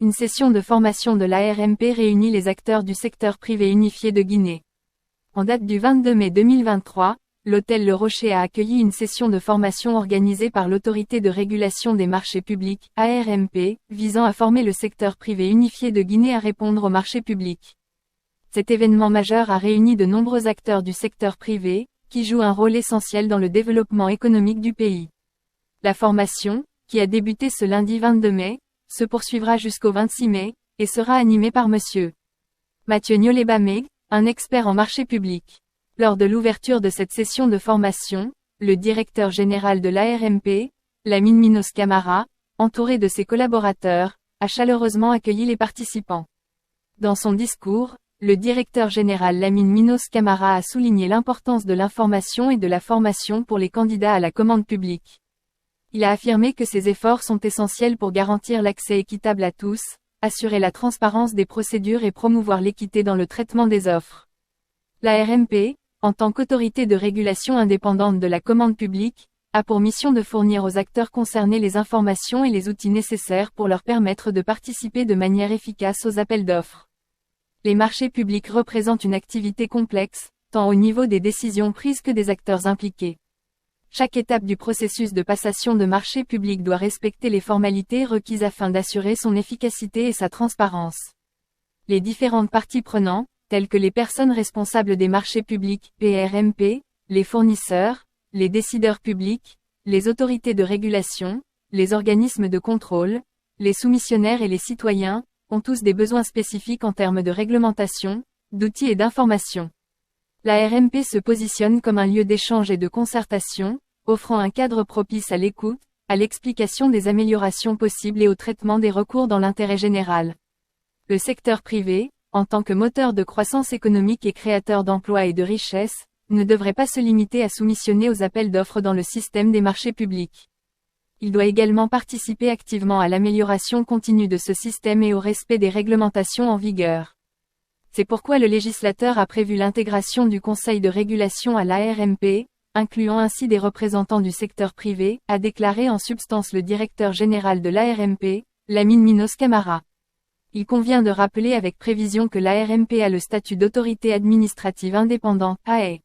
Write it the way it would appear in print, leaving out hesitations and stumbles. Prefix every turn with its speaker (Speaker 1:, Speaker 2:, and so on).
Speaker 1: une session de formation de l'ARMP réunit les acteurs du secteur privé unifié de Guinée. En date du 22 mai 2023, l'hôtel Le Rocher a accueilli une session de formation organisée par l'Autorité de régulation des marchés publics, ARMP, visant à former le secteur privé unifié de Guinée à répondre aux marchés publics. Cet événement majeur a réuni de nombreux acteurs du secteur privé, qui jouent un rôle essentiel dans le développement économique du pays. La formation, qui a débuté ce lundi 22 mai, se poursuivra jusqu'au 26 mai, et sera animée par M. Mathieu Nyolebameg, un expert en marché public. Lors de l'ouverture de cette session de formation, le directeur général de l'ARMP, Lamine Minos Camara, entouré de ses collaborateurs, a chaleureusement accueilli les participants. Dans son discours, le directeur général Lamine Minos Camara a souligné l'importance de l'information et de la formation pour les candidats à la commande publique. Il a affirmé que ces efforts sont essentiels pour garantir l'accès équitable à tous, assurer la transparence des procédures et promouvoir l'équité dans le traitement des offres. L'ARMP, en tant qu'autorité de régulation indépendante de la commande publique, a pour mission de fournir aux acteurs concernés les informations et les outils nécessaires pour leur permettre de participer de manière efficace aux appels d'offres. Les marchés publics représentent une activité complexe, tant au niveau des décisions prises que des acteurs impliqués. Chaque étape du processus de passation de marché public doit respecter les formalités requises afin d'assurer son efficacité et sa transparence. Les différentes parties prenantes, telles que les personnes responsables des marchés publics, PRMP, les fournisseurs, les décideurs publics, les autorités de régulation, les organismes de contrôle, les soumissionnaires et les citoyens, ont tous des besoins spécifiques en termes de réglementation, d'outils et d'information. L'ARMP se positionne comme un lieu d'échange et de concertation, offrant un cadre propice à l'écoute, à l'explication des améliorations possibles et au traitement des recours dans l'intérêt général. Le secteur privé, en tant que moteur de croissance économique et créateur d'emplois et de richesses, ne devrait pas se limiter à soumissionner aux appels d'offres dans le système des marchés publics. Il doit également participer activement à l'amélioration continue de ce système et au respect des réglementations en vigueur. C'est pourquoi le législateur a prévu l'intégration du Conseil de régulation à l'ARMP, incluant ainsi des représentants du secteur privé, a déclaré en substance le directeur général de l'ARMP, Lamine Minos Camara. Il convient de rappeler avec précision que l'ARMP a le statut d'autorité administrative indépendante, AE.